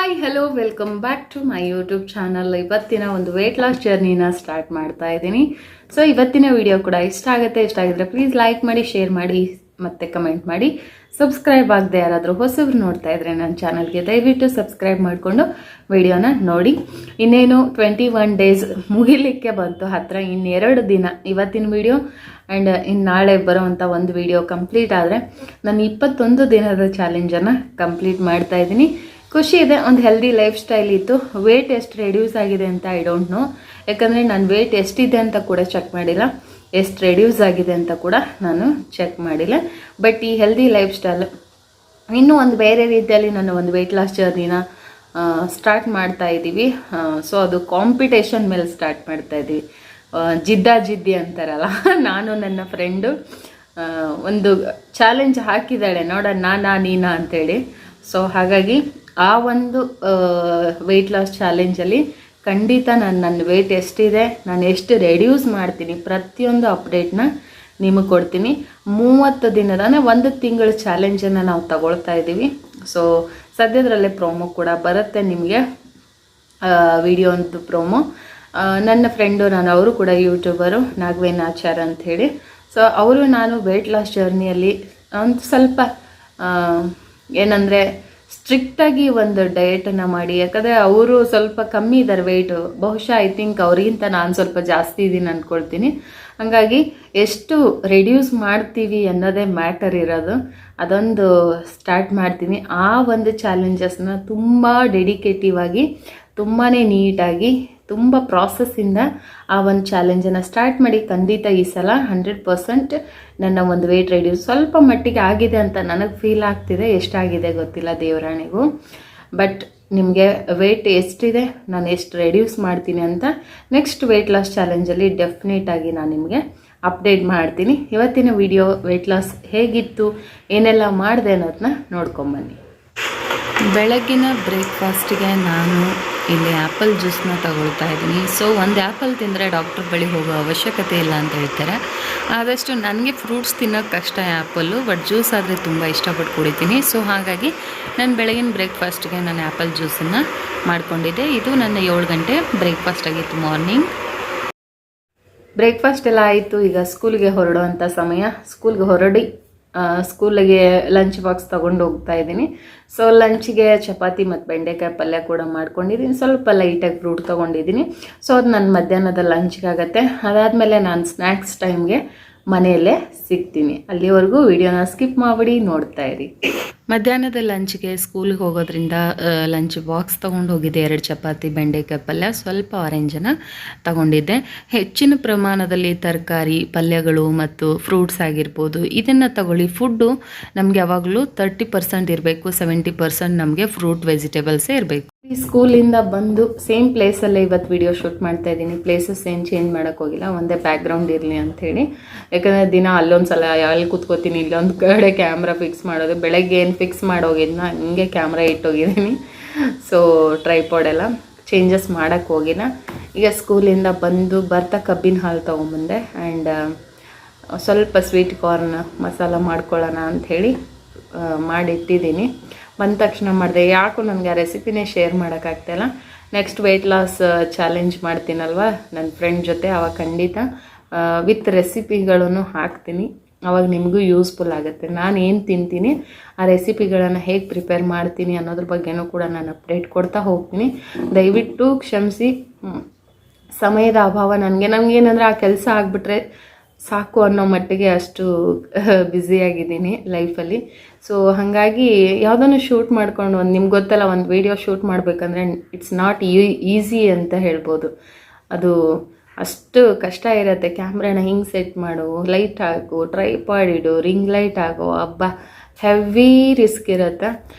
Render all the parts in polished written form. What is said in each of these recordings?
Hi hello welcome back to my YouTube channel. ಇವತ್ತಿನ ಒಂದು weight loss ಜರ್ನಿನ start ಮಾಡ್ತಾ ಇದ್ದೀನಿ. ಸೊ ಇವತ್ತಿನ ವಿಡಿಯೋ ಕೂಡ ಇಷ್ಟ ಆಗಿದ್ರೆ ಪ್ಲೀಸ್ ಲೈಕ್ ಮಾಡಿ, ಶೇರ್ ಮಾಡಿ ಮತ್ತು ಕಮೆಂಟ್ ಮಾಡಿ. ಸಬ್ಸ್ಕ್ರೈಬ್ ಆಗದೆ ಯಾರಾದರೂ ಹೊಸಬ್ರು ನೋಡ್ತಾ ಇದ್ರೆ ನನ್ನ ಚಾನಲ್ಗೆ ದಯವಿಟ್ಟು ಸಬ್ಸ್ಕ್ರೈಬ್ ಮಾಡಿಕೊಂಡು ವಿಡಿಯೋನ ನೋಡಿ. ಇನ್ನೇನು 21 ಡೇಸ್ ಮುಗಿಲಿಕ್ಕೆ ಬಂತು ಹತ್ತಿರ. ಇನ್ನೆರಡು ದಿನ ಇವತ್ತಿನ ವಿಡಿಯೋ ಆ್ಯಂಡ್ ಇನ್ನು ನಾಳೆ ಬರೋವಂಥ ಒಂದು ವಿಡಿಯೋ ಕಂಪ್ಲೀಟ್ ಆದರೆ ನಾನು 21 ದಿನದ ಚಾಲೆಂಜನ್ನು ಕಂಪ್ಲೀಟ್ ಮಾಡ್ತಾ ಇದ್ದೀನಿ. ಖುಷಿ ಇದೆ. ಒಂದು ಹೆಲ್ದಿ ಲೈಫ್ ಸ್ಟೈಲ್ ಇತ್ತು. ವೇಟ್ ಎಷ್ಟು ರೆಡ್ಯೂಸ್ ಆಗಿದೆ ಅಂತ ಐ ಡೋಂಟ್ ನೋ, ಯಾಕಂದರೆ ನಾನು ವೇಟ್ ಎಷ್ಟಿದೆ ಅಂತ ಕೂಡ ಚೆಕ್ ಮಾಡಿಲ್ಲ, ಎಷ್ಟು ರೆಡ್ಯೂಸ್ ಆಗಿದೆ ಅಂತ ಕೂಡ ನಾನು ಚೆಕ್ ಮಾಡಿಲ್ಲ. ಬಟ್ ಈ ಹೆಲ್ದಿ ಲೈಫ್ ಸ್ಟೈಲ್ ಇನ್ನೂ ಒಂದು ಬೇರೆ ರೀತಿಯಲ್ಲಿ ನನ್ನ ಒಂದು ವೆಯ್ಟ್ ಲಾಸ್ ಜರ್ನಿನ ಸ್ಟಾರ್ಟ್ ಮಾಡ್ತಾ ಇದ್ದೀವಿ. ಸೊ ಅದು ಕಾಂಪಿಟೇಷನ್ ಮೇಲೆ ಸ್ಟಾರ್ಟ್ ಮಾಡ್ತಾ ಇದ್ದೀವಿ. ಜಿದ್ದಿ ಅಂತಾರಲ್ಲ, ನಾನು ನನ್ನ ಫ್ರೆಂಡು ಒಂದು ಚಾಲೆಂಜ್ ಹಾಕಿದ್ದಾಳೆ, ನೋಡೋಣ ನೀನಾ ಅಂತೇಳಿ. ಸೊ ಹಾಗಾಗಿ ಆ ಒಂದು ವೆಯ್ಟ್ ಲಾಸ್ ಚಾಲೆಂಜಲ್ಲಿ ಖಂಡಿತ ನನ್ನ ವೆಯ್ಟ್ ಎಷ್ಟಿದೆ, ನಾನು ಎಷ್ಟು ರೆಡ್ಯೂಸ್ ಮಾಡ್ತೀನಿ, ಪ್ರತಿಯೊಂದು ಅಪ್ಡೇಟ್ನ ನಿಮಗೆ ಕೊಡ್ತೀನಿ. 30 ದಿನದ ಅಂದರೆ 1 ತಿಂಗಳ ಚಾಲೆಂಜನ್ನು ನಾವು ತಗೊಳ್ತಾ ಇದ್ದೀವಿ. ಸೊ ಸದ್ಯದರಲ್ಲೇ ಪ್ರೋಮೋ ಕೂಡ ಬರುತ್ತೆ ನಿಮಗೆ, ವಿಡಿಯೋ ಒಂದು ಪ್ರೋಮೋ. ನನ್ನ ಫ್ರೆಂಡು ಅವರು ಕೂಡ ಯೂಟ್ಯೂಬರು, ನಾಗವೇನ್ ಆಚಾರ ಅಂಥೇಳಿ. ಸೊ ಅವರು ನಾನು ವೆಯ್ಟ್ ಲಾಸ್ ಜರ್ನಿಯಲ್ಲಿ ಒಂದು ಸ್ವಲ್ಪ ಏನಂದರೆ ಸ್ಟ್ರಿಕ್ಟಾಗಿ ಒಂದು ಡಯಟನ್ನು ಮಾಡಿ, ಯಾಕಂದರೆ ಅವರು ಸ್ವಲ್ಪ ಕಮ್ಮಿ ಇದ್ದಾರೆ ವೆಯ್ಟು. ಬಹುಶಃ ಐ ಥಿಂಕ್ ಅವ್ರಿಗಿಂತ ನಾನು ಸ್ವಲ್ಪ ಜಾಸ್ತಿ ಇದ್ದೀನಿ ಅಂದ್ಕೊಳ್ತೀನಿ. ಹಾಗಾಗಿ ಎಷ್ಟು ರೆಡ್ಯೂಸ್ ಮಾಡ್ತೀವಿ ಅನ್ನೋದೇ ಮ್ಯಾಟರ್ ಇರೋದು. ಅದೊಂದು ಸ್ಟಾರ್ಟ್ ಮಾಡ್ತೀನಿ. ಆ ಒಂದು ಚಾಲೆಂಜಸ್ನ ತುಂಬ ಡೆಡಿಕೇಟಿವ್ ಆಗಿ, ತುಂಬಾ ನೀಟಾಗಿ, ತುಂಬ ಪ್ರಾಸೆಸ್ಸಿಂದ ಆ ಒಂದು ಚಾಲೆಂಜನ್ನು ಸ್ಟಾರ್ಟ್ ಮಾಡಿ ಖಂಡಿತ ಈ ಸಲ 100% ನನ್ನ ಒಂದು ವೆಯ್ಟ್ ರೆಡ್ಯೂಸ್ ಸ್ವಲ್ಪ ಮಟ್ಟಿಗೆ ಆಗಿದೆ ಅಂತ ನನಗೆ ಫೀಲ್ ಆಗ್ತಿದೆ. ಎಷ್ಟಾಗಿದೆ ಗೊತ್ತಿಲ್ಲ ದೇವರಾಣಿಗೂ. ಬಟ್ ನಿಮಗೆ ವೆಯ್ಟ್ ಎಷ್ಟಿದೆ, ನಾನು ಎಷ್ಟು ರೆಡ್ಯೂಸ್ ಮಾಡ್ತೀನಿ ಅಂತ ನೆಕ್ಸ್ಟ್ ವೆಯ್ಟ್ ಲಾಸ್ ಚಾಲೆಂಜಲ್ಲಿ ಡೆಫಿನೆಟಾಗಿ ನಾನು ನಿಮಗೆ ಅಪ್ಡೇಟ್ ಮಾಡ್ತೀನಿ. ಇವತ್ತಿನ ವಿಡಿಯೋ ವೆಯ್ಟ್ ಲಾಸ್ ಹೇಗಿತ್ತು, ಏನೆಲ್ಲ ಮಾಡಿದೆ ಅನ್ನೋದನ್ನ ನೋಡ್ಕೊಂಬನ್ನಿ. ಬೆಳಗ್ಗಿನ ಬ್ರೇಕ್ಫಾಸ್ಟಿಗೆ ನಾನು ಇಲ್ಲಿ ಆ್ಯಪಲ್ ಜ್ಯೂಸನ್ನ ತಗೊಳ್ತಾ ಇದ್ದೀನಿ. ಸೊ ಒಂದು ಆ್ಯಪಲ್ ತಿಂದರೆ ಡಾಕ್ಟರ್ ಬಳಿ ಹೋಗೋ ಅವಶ್ಯಕತೆ ಇಲ್ಲ ಅಂತ ಹೇಳ್ತಾರೆ. ಆದಷ್ಟು ನನಗೆ ಫ್ರೂಟ್ಸ್ ತಿನ್ನೋಕ್ಕೆ ಕಷ್ಟ ಆ್ಯಪಲ್ಲು, ಬಟ್ ಜ್ಯೂಸ್ ಆದರೆ ತುಂಬ ಇಷ್ಟಪಟ್ಟು ಕುಡಿತೀನಿ. ಸೊ ಹಾಗಾಗಿ ನಾನು ಬೆಳಗಿನ ಬ್ರೇಕ್ಫಾಸ್ಟಿಗೆ ನಾನು ಆ್ಯಪಲ್ ಜ್ಯೂಸನ್ನು ಮಾಡ್ಕೊಂಡಿದ್ದೆ. ಇದು ನನ್ನ 7 ಗಂಟೆ ಬ್ರೇಕ್ಫಾಸ್ಟ್ ಆಗಿತ್ತು ಮಾರ್ನಿಂಗ್. ಬ್ರೇಕ್ಫಾಸ್ಟ್ ಎಲ್ಲ ಆಯಿತು. ಈಗ ಸ್ಕೂಲಿಗೆ ಹೊರಡುವಂಥ ಸಮಯ. ಸ್ಕೂಲಿಗೆ ಲಂಚ್ ಬಾಕ್ಸ್ ತೊಗೊಂಡು ಹೋಗ್ತಾ ಇದ್ದೀನಿ. ಸೊ ಲಂಚಿಗೆ ಚಪಾತಿ ಮತ್ತು ಬೆಂಡೆಕಾಯಿ ಪಲ್ಯ ಕೂಡ ಮಾಡ್ಕೊಂಡಿದ್ದೀನಿ. ಸ್ವಲ್ಪ ಲೈಟಾಗಿ ಫ್ರೂಟ್ ತೊಗೊಂಡಿದ್ದೀನಿ. ಸೊ ಅದು ನನ್ನ ಮಧ್ಯಾಹ್ನದ ಲಂಚ್ಗೆ ಆಗುತ್ತೆ. ಅದಾದಮೇಲೆ ನಾನು ಸ್ನ್ಯಾಕ್ಸ್ ಟೈಮ್ಗೆ ಮನೆಯಲ್ಲೇ ಸಿಗ್ತೀನಿ. ಅಲ್ಲಿವರೆಗೂ ವಿಡಿಯೋನ ಸ್ಕಿಪ್ ಮಾಡಿಬಿಡಿ, ನೋಡ್ತಾ ಇರಿ. ಮಧ್ಯಾಹ್ನದ ಲಂಚ್ಗೆ ಸ್ಕೂಲಿಗೆ ಹೋಗೋದ್ರಿಂದ ಲಂಚ್ ಬಾಕ್ಸ್ ತೊಗೊಂಡು ಹೋಗಿದ್ದೆ. 2 ಚಪಾತಿ, ಬೆಂಡೆಕಾಯಿ ಪಲ್ಯ, ಸ್ವಲ್ಪ ಆರೆಂಜನ್ನು ತಗೊಂಡಿದ್ದೆ. ಹೆಚ್ಚಿನ ಪ್ರಮಾಣದಲ್ಲಿ ತರಕಾರಿ, ಪಲ್ಯಗಳು ಮತ್ತು ಫ್ರೂಟ್ಸ್ ಆಗಿರ್ಬೋದು ಇದನ್ನು ತಗೊಳ್ಳಿ. ಫುಡ್ಡು ನಮಗೆ ಯಾವಾಗಲೂ 30% ಇರಬೇಕು, 70% ನಮಗೆ ಫ್ರೂಟ್ ವೆಜಿಟೇಬಲ್ಸೇ ಇರಬೇಕು. ಈ ಸ್ಕೂಲಿಂದ ಬಂದು ಸೇಮ್ ಪ್ಲೇಸಲ್ಲೇ ಇವತ್ತು ವಿಡಿಯೋ ಶೂಟ್ ಮಾಡ್ತಾ ಇದ್ದೀನಿ. ಪ್ಲೇಸಸ್ ಏನು ಚೇಂಜ್ ಮಾಡೋಕ್ಕೆ ಹೋಗಿಲ್ಲ, ಒಂದೇ ಬ್ಯಾಕ್ಗ್ರೌಂಡ್ ಇರಲಿ ಅಂಥೇಳಿ. ಯಾಕಂದರೆ ದಿನ ಅಲ್ಲೊಂದು ಸಲ ಎಲ್ಲಿ ಕೂತ್ಕೋತೀನಿ, ಇಲ್ಲೊಂದು ಕಡೆ ಕ್ಯಾಮ್ರಾ ಫಿಕ್ಸ್ ಮಾಡೋದು. ಬೆಳಗ್ಗೆ ಏನು ಫಿಕ್ಸ್ ಮಾಡೋಗಿದ್ನ ಹಿಂಗೆ ಕ್ಯಾಮ್ರಾ ಇಟ್ಟೋಗಿದ್ದೀನಿ. ಸೊ ಟ್ರೈಪಾಡೆಲ್ಲ ಚೇಂಜಸ್ ಮಾಡೋಕ್ಕೆ ಹೋಗಿಲ್ಲ. ಈಗ ಸ್ಕೂಲಿಂದ ಬರ್ತಾ ಕಬ್ಬಿನ ಹಾಲು ತೊಗೊಂಬಂದೆ ಆ್ಯಂಡ್ ಸ್ವಲ್ಪ ಸ್ವೀಟ್ ಕಾರ್ನ್ ಮಸಾಲ ಮಾಡ್ಕೊಳ್ಳೋಣ ಅಂಥೇಳಿ ಮಾಡಿಟ್ಟಿದ್ದೀನಿ. ಬಂದ ತಕ್ಷಣ ಮಾಡಿದೆ. ಯಾಕೋ ನನಗೆ ಆ ರೆಸಿಪಿನೇ ಶೇರ್ ಮಾಡೋಕ್ಕಾಗ್ತಾಯಿಲ್ಲ. ನೆಕ್ಸ್ಟ್ ವೆಯ್ಟ್ ಲಾಸ್ ಚಾಲೆಂಜ್ ಮಾಡ್ತೀನಲ್ವ ನನ್ನ ಫ್ರೆಂಡ್ ಜೊತೆ, ಆವಾಗ ಖಂಡಿತ ವಿತ್ ರೆಸಿಪಿಗಳನ್ನು ಹಾಕ್ತೀನಿ. ಆವಾಗ ನಿಮಗೂ ಯೂಸ್ಫುಲ್ ಆಗುತ್ತೆ. ನಾನು ಏನು ತಿಂತೀನಿ, ಆ ರೆಸಿಪಿಗಳನ್ನು ಹೇಗೆ ಪ್ರಿಪೇರ್ ಮಾಡ್ತೀನಿ ಅನ್ನೋದ್ರ ಬಗ್ಗೆನೂ ಕೂಡ ನಾನು ಅಪ್ಡೇಟ್ ಕೊಡ್ತಾ ಹೋಗ್ತೀನಿ. ದಯವಿಟ್ಟು ಕ್ಷಮಿಸಿ, ಸಮಯದ ಅಭಾವ ನಮಗೇನಂದರೆ ಆ ಕೆಲಸ ಆಗಿಬಿಟ್ರೆ ಸಾಕು ಅನ್ನೋ ಮಟ್ಟಿಗೆ ಅಷ್ಟು ಬ್ಯುಸಿಯಾಗಿದ್ದೀನಿ ಲೈಫಲ್ಲಿ. ಸೊ ಹಾಗಾಗಿ ಯಾವುದನ್ನು ಶೂಟ್ ಮಾಡ್ಕೊಂಡು ನಿಮ್ಗೆ ಗೊತ್ತಲ್ಲ, ಒಂದು ವೀಡಿಯೋ ಶೂಟ್ ಮಾಡಬೇಕಂದ್ರೆ ಇಟ್ಸ್ ನಾಟ್ ಈಸಿ ಅಂತ ಹೇಳ್ಬೋದು. ಅದು ಅಷ್ಟು ಕಷ್ಟ ಇರುತ್ತೆ. ಕ್ಯಾಮ್ರಾನ ಹಿಂಗೆ ಸೆಟ್ ಮಾಡು, ಲೈಟ್ ಹಾಕು, ಟ್ರೈಪಾಡ್ ಇಡು, ರಿಂಗ್ ಲೈಟ್ ಹಾಕೋ, ಹಬ್ಬ ಹೆವಿ ರಿಸ್ಕ್ ಇರುತ್ತೆ.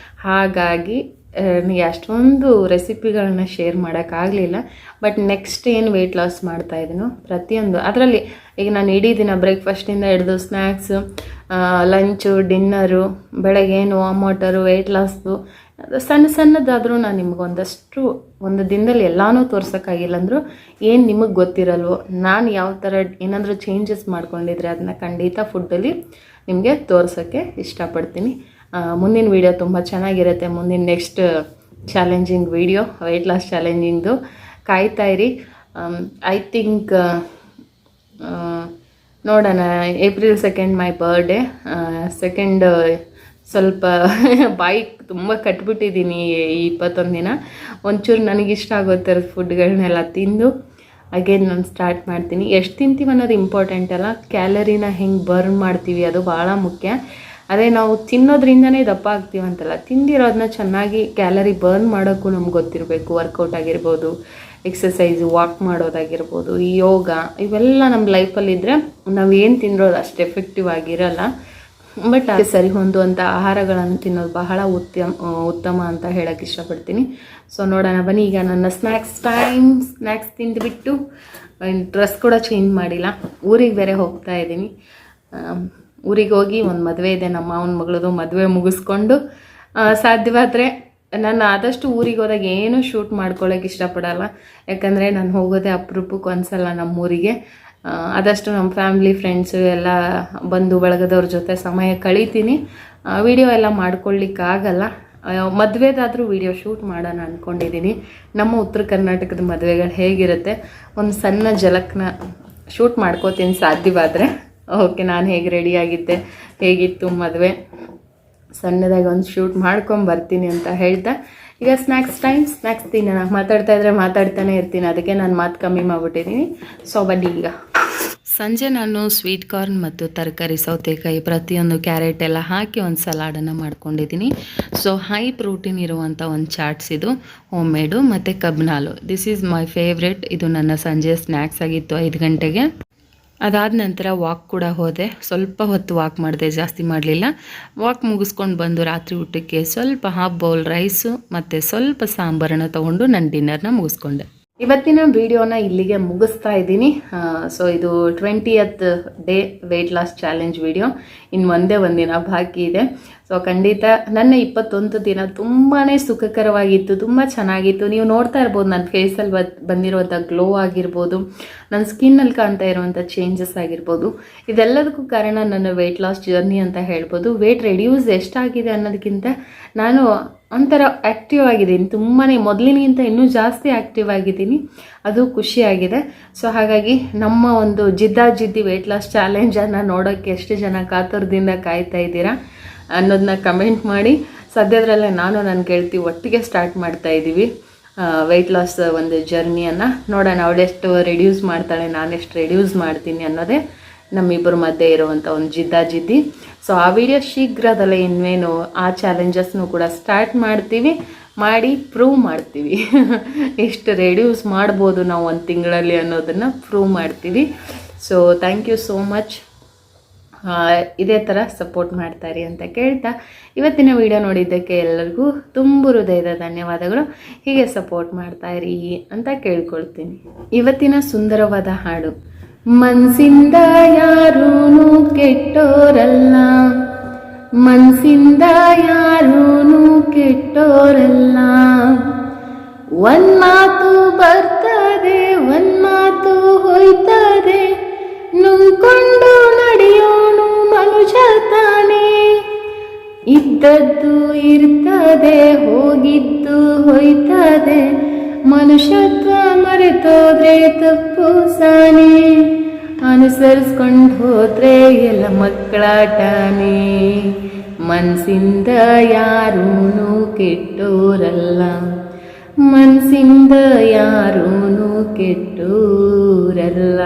ಹಾಗಾಗಿ ನನಗೆ ಅಷ್ಟೊಂದು ರೆಸಿಪಿಗಳನ್ನ ಶೇರ್ ಮಾಡೋಕ್ಕಾಗಲಿಲ್ಲ. ಬಟ್ ನೆಕ್ಸ್ಟ್ ಏನು ವೆಯ್ಟ್ ಲಾಸ್ ಮಾಡ್ತಾಯಿದ್ದೀನೋ ಪ್ರತಿಯೊಂದು ಅದರಲ್ಲಿ, ಈಗ ನಾನು ಇಡೀ ದಿನ ಬ್ರೇಕ್ಫಾಸ್ಟಿಂದ ಹಿಡಿದು ಸ್ನ್ಯಾಕ್ಸು, ಲಂಚು, ಡಿನ್ನರು, ಬೆಳಗ್ಗೇನು ವಾಮ್ ವಾಟರು, ವೆಯ್ಟ್ ಲಾಸ್ದು ಸಣ್ಣದಾದರೂ ನಾನು ನಿಮಗೊಂದಷ್ಟು ಒಂದು ದಿನದಲ್ಲಿ ಎಲ್ಲನೂ ತೋರ್ಸೋಕ್ಕಾಗಿಲ್ಲ ಅಂದರೂ ಏನು ನಿಮಗೆ ಗೊತ್ತಿರಲ್ವೋ, ನಾನು ಯಾವ ಥರ ಏನಾದರೂ ಚೇಂಜಸ್ ಮಾಡ್ಕೊಂಡಿದ್ರೆ ಅದನ್ನ ಖಂಡಿತ ಫುಡ್ಡಲ್ಲಿ ನಿಮಗೆ ತೋರ್ಸೋಕ್ಕೆ ಇಷ್ಟಪಡ್ತೀನಿ. ಮುಂದಿನ ವಿಡಿಯೋ ತುಂಬ ಚೆನ್ನಾಗಿರುತ್ತೆ. ಮುಂದಿನ next challenging video, weight loss ಚಾಲೆಂಜಿಂಗ್ದು. ಕಾಯ್ತಾ ಇರಿ. ಐ ಥಿಂಕ್ ನೋಡೋಣ, ಏಪ್ರಿಲ್ 2 ಮೈ ಬರ್ಡೇ. ಸೆಕೆಂಡ್ ಸ್ವಲ್ಪ ಬಾಯಿ ತುಂಬ ಕಟ್ಬಿಟ್ಟಿದ್ದೀನಿ ಈ 21 ದಿನ. ಒಂಚೂರು ನನಗಿಷ್ಟ ಆಗೋ ಥರದ ಫುಡ್ಗಳನ್ನೆಲ್ಲ ತಿಂದು ಅಗೇನ್ ನಾನು ಸ್ಟಾರ್ಟ್ ಮಾಡ್ತೀನಿ. ಎಷ್ಟು ತಿಂತೀವಿ ಅನ್ನೋದು ಇಂಪಾರ್ಟೆಂಟ್ ಅಲ್ಲ, ಕ್ಯಾಲರಿನ ಹೆಂಗೆ ಬರ್ನ್ ಮಾಡ್ತೀವಿ ಅದು ಭಾಳ ಮುಖ್ಯ. ಅದೇ ನಾವು ತಿನ್ನೋದ್ರಿಂದನೇ ದಪ್ಪ ಆಗ್ತೀವಂತಲ್ಲ, ತಿಂದಿರೋದನ್ನ ಚೆನ್ನಾಗಿ ಕ್ಯಾಲರಿ ಬರ್ನ್ ಮಾಡೋಕ್ಕೂ ನಮ್ಗೆ ಗೊತ್ತಿರಬೇಕು. ವರ್ಕೌಟ್ ಆಗಿರ್ಬೋದು, ಎಕ್ಸಸೈಸು, ವಾಕ್ ಮಾಡೋದಾಗಿರ್ಬೋದು, ಯೋಗ, ಇವೆಲ್ಲ ನಮ್ಮ ಲೈಫಲ್ಲಿದ್ದರೆ ನಾವು ಏನು ತಿಂದಿರೋದು ಅಷ್ಟು ಎಫೆಕ್ಟಿವ್ ಆಗಿರಲ್ಲ. ಬಟ್ ಅದಕ್ಕೆ ಸರಿ ಹೊಂದುವಂಥ ಆಹಾರಗಳನ್ನು ತಿನ್ನೋದು ಬಹಳ ಉತ್ತಮ ಅಂತ ಹೇಳೋಕ್ಕೆ ಇಷ್ಟಪಡ್ತೀನಿ. ಸೊ ನೋಡೋಣ ಬನ್ನಿ. ಈಗ ನನ್ನ ಸ್ನ್ಯಾಕ್ಸ್ ತಿಂದುಬಿಟ್ಟು ಡ್ರೆಸ್ ಕೂಡ ಚೇಂಜ್ ಮಾಡಿಲ್ಲ, ಊರಿಗೆ ಬೇರೆ ಹೋಗ್ತಾ ಇದ್ದೀನಿ. ಊರಿಗೆ ಹೋಗಿ ಒಂದು ಮದುವೆ ಇದೆ, ನಮ್ಮ ಮಾವನ ಮಗಳದು. ಮದುವೆ ಮುಗಿಸ್ಕೊಂಡು ಸಾಧ್ಯವಾದರೆ ನಾನು ಆದಷ್ಟು ಊರಿಗೆ ಹೋದಾಗ ಏನೂ ಶೂಟ್ ಮಾಡ್ಕೊಳ್ಳೋಕೆ ಇಷ್ಟಪಡಲ್ಲ. ಯಾಕಂದರೆ ನಾನು ಹೋಗೋದೇ ಅಪರೂಪಕ್ಕೆ ಒಂದ್ಸಲ ನಮ್ಮೂರಿಗೆ. ಆದಷ್ಟು ನಮ್ಮ ಫ್ಯಾಮ್ಲಿ, ಫ್ರೆಂಡ್ಸು ಎಲ್ಲ ಬಂಧು ಬಳಗದವ್ರ ಜೊತೆ ಸಮಯ ಕಳೀತೀನಿ. ವಿಡಿಯೋ ಎಲ್ಲ ಮಾಡ್ಕೊಳ್ಳಿಕ್ಕಾಗಲ್ಲ. ಮದುವೆದಾದರೂ ವಿಡಿಯೋ ಶೂಟ್ ಮಾಡೋಣ ಅಂದ್ಕೊಂಡಿದ್ದೀನಿ. ನಮ್ಮ ಉತ್ತರ ಕರ್ನಾಟಕದ ಮದುವೆಗಳು ಹೇಗಿರುತ್ತೆ ಒಂದು ಸಣ್ಣ ಜಲಕ್ನ ಶೂಟ್ ಮಾಡ್ಕೋತೀನಿ ಸಾಧ್ಯವಾದರೆ. ಓಕೆ, ನಾನು ಹೇಗೆ ರೆಡಿಯಾಗಿದ್ದೆ, ಹೇಗಿತ್ತು ಮದುವೆ, ಸಣ್ಣದಾಗಿ ಒಂದು ಶೂಟ್ ಮಾಡ್ಕೊಂಬರ್ತೀನಿ ಅಂತ ಹೇಳ್ತಾ ಈಗ ಸ್ನ್ಯಾಕ್ಸ್ ತಿನ್ನೋಣ. ಮಾತಾಡ್ತಾ ಇದ್ರೆ ಮಾತಾಡ್ತಾನೆ ಇರ್ತೀನಿ, ಅದಕ್ಕೆ ನಾನು ಮಾತು ಕಮ್ಮಿ ಮಾಡಿಬಿಟ್ಟಿದ್ದೀನಿ. ಸೊ ಬನ್ನಿ ಈಗ. ಸಂಜೆ ನಾನು ಸ್ವೀಟ್ ಕಾರ್ನ್ ಮತ್ತು ತರಕಾರಿ, ಸೌತೆಕಾಯಿ, ಪ್ರತಿಯೊಂದು ಕ್ಯಾರೆಟ್ ಎಲ್ಲ ಹಾಕಿ ಒಂದು ಸಲಾಡನ್ನು ಮಾಡ್ಕೊಂಡಿದ್ದೀನಿ. ಸೊ ಹೈ ಪ್ರೋಟೀನ್ ಇರುವಂಥ ಒಂದು ಚಾಟ್ಸ್ ಇದು, ಹೋಮ್ ಮೇಡು ಮತ್ತು ಕಬ್ನಾಲು. This is my favourite. ಇದು ನನ್ನ ಸಂಜೆ ಸ್ನ್ಯಾಕ್ಸ್ ಆಗಿತ್ತು 5 ಗಂಟೆಗೆ. ಅದಾದ ನಂತರ ವಾಕ್ ಕೂಡ ಹೋದೆ. ಸ್ವಲ್ಪ ಹೊತ್ತು ವಾಕ್ ಮಾಡಿದೆ, ಜಾಸ್ತಿ ಮಾಡಲಿಲ್ಲ. ವಾಕ್ ಮುಗಿಸ್ಕೊಂಡು ಬಂದು ರಾತ್ರಿ ಊಟಕ್ಕೆ ಸ್ವಲ್ಪ ಹಾಫ್ ಬೌಲ್ ರೈಸು ಮತ್ತು ಸ್ವಲ್ಪ ಸಾಂಬಾರನ್ನು ತೊಗೊಂಡು ನನ್ನ ಡಿನ್ನರ್ನ ಮುಗಿಸ್ಕೊಂಡೆ. ಇವತ್ತಿನ ವಿಡಿಯೋನ ಇಲ್ಲಿಗೆ ಮುಗಿಸ್ತಾ ಇದ್ದೀನಿ. ಸೊ ಇದು 20th day weight loss challenge video. ಇನ್ನು ಒಂದೇ ಒಂದಿನ ಬಾಕಿ ಇದೆ. ಸೊ ಖಂಡಿತ ನನ್ನ 21 ದಿನ ತುಂಬಾ ಸುಖಕರವಾಗಿತ್ತು, ತುಂಬ ಚೆನ್ನಾಗಿತ್ತು. ನೀವು ನೋಡ್ತಾ ಇರ್ಬೋದು ನನ್ನ ಫೇಸಲ್ಲಿ ಬಂದಿರುವಂಥ ಗ್ಲೋ ಆಗಿರ್ಬೋದು, ನನ್ನ ಸ್ಕಿನ್ನಲ್ಲಿ ಕಾಣ್ತಾ ಇರುವಂಥ ಚೇಂಜಸ್ ಆಗಿರ್ಬೋದು. ಇದೆಲ್ಲದಕ್ಕೂ ಕಾರಣ ನನ್ನ ವೆಯ್ಟ್ ಲಾಸ್ ಜರ್ನಿ ಅಂತ ಹೇಳ್ಬೋದು. ವೆಯ್ಟ್ ರೆಡ್ಯೂಸ್ ಎಷ್ಟಾಗಿದೆ ಅನ್ನೋದಕ್ಕಿಂತ ನಾನು ಒಂಥರ ಆ್ಯಕ್ಟಿವ್ ಆಗಿದ್ದೀನಿ, ತುಂಬಾ ಮೊದಲಿನಿಗಿಂತ ಇನ್ನೂ ಜಾಸ್ತಿ ಆ್ಯಕ್ಟಿವ್ ಆಗಿದ್ದೀನಿ. ಅದು ಖುಷಿಯಾಗಿದೆ. ಸೊ ಹಾಗಾಗಿ ನಮ್ಮ ಒಂದು ಜಿದ್ದಿ ವೆಯ್ಟ್ ಲಾಸ್ ಚಾಲೆಂಜನ್ನು ನೋಡೋಕ್ಕೆ ಎಷ್ಟು ಜನ ಕಾತುರದಿಂದ ಕಾಯ್ತಾ ಇದ್ದೀರಾ ಅನ್ನೋದನ್ನ ಕಮೆಂಟ್ ಮಾಡಿ. ಸದ್ಯದರಲ್ಲೇ ನಾನು ನನ್ನ ಗೆಳತಿ ಒಟ್ಟಿಗೆ ಸ್ಟಾರ್ಟ್ ಮಾಡ್ತಾ ಇದ್ದೀವಿ ವೆಯ್ಟ್ ಲಾಸ್ ಒಂದು ಜರ್ನಿಯನ್ನು. ನೋಡೋಣ ಅವಳೆಷ್ಟು ರೆಡ್ಯೂಸ್ ಮಾಡ್ತಾಳೆ, ನಾನೆಷ್ಟು ರೆಡ್ಯೂಸ್ ಮಾಡ್ತೀನಿ ಅನ್ನೋದೇ ನಮ್ಮಿಬ್ಬರ ಮಧ್ಯೆ ಇರುವಂಥ ಒಂದು ಜಿದ್ದಿ. ಸೊ ಆ ವಿಡಿಯೋ ಶೀಘ್ರದಲ್ಲೇ ಇನ್ನೇನು ಆ ಚಾಲೆಂಜಸ್ನು ಕೂಡ ಸ್ಟಾರ್ಟ್ ಮಾಡಿ ಪ್ರೂವ್ ಮಾಡ್ತೀವಿ ಎಷ್ಟು ರೆಡ್ಯೂಸ್ ಮಾಡ್ಬೋದು ನಾವು 1 ತಿಂಗಳಲ್ಲಿ ಅನ್ನೋದನ್ನು ಪ್ರೂವ್ ಮಾಡ್ತೀವಿ. So thank you so much. ಇದೇ ಥರ ಸಪೋರ್ಟ್ ಮಾಡ್ತಾಯಿರಿ ಅಂತ ಕೇಳ್ತಾ ಇವತ್ತಿನ ವಿಡಿಯೋ ನೋಡಿದ್ದಕ್ಕೆ ಎಲ್ಲರಿಗೂ ತುಂಬ ಹೃದಯದ ಧನ್ಯವಾದಗಳು. ಹೀಗೆ ಸಪೋರ್ಟ್ ಮಾಡ್ತಾಯಿರಿ ಅಂತ ಕೇಳ್ಕೊಳ್ತೀನಿ. ಇವತ್ತಿನ ಸುಂದರವಾದ ಹಾಡು. ಮನಸ್ಸಿಂದ ಯಾರೂನು ಕೆಟ್ಟೋರಲ್ಲ, ಮನಸ್ಸಿಂದ ಯಾರೂನು ಕೆಟ್ಟೋರಲ್ಲ. ಒಂದ್ ಮಾತು ಬರ್ತದೆ, ಒಂದ್ ಮಾತು ಹೋಯ್ತದೆ, ನುಂಗ್ಕೊಂಡು ನಡೆಯೋನು ಮನುಜ ತಾನೇ. ಇದ್ದದ್ದು ಇರ್ತದೆ, ಹೋಗಿದ್ದು ಹೋಯ್ತದೆ, ಮನುಷ್ಯತ್ವ ಮರೆತೋದ್ರೆ ತಪ್ಪು ಸಾನೆ. ಅನುಸರಿಸ್ಕೊಂಡು ಹೋದ್ರೆ ಎಲ್ಲ ಮಕ್ಕಳಾಟನೇ. ಮನಸ್ಸಿಂದ ಯಾರೂನು ಕೆಟ್ಟೋರಲ್ಲ, ಮನಸ್ಸಿಂದ ಯಾರೂನು ಕೆಟ್ಟೋರಲ್ಲ.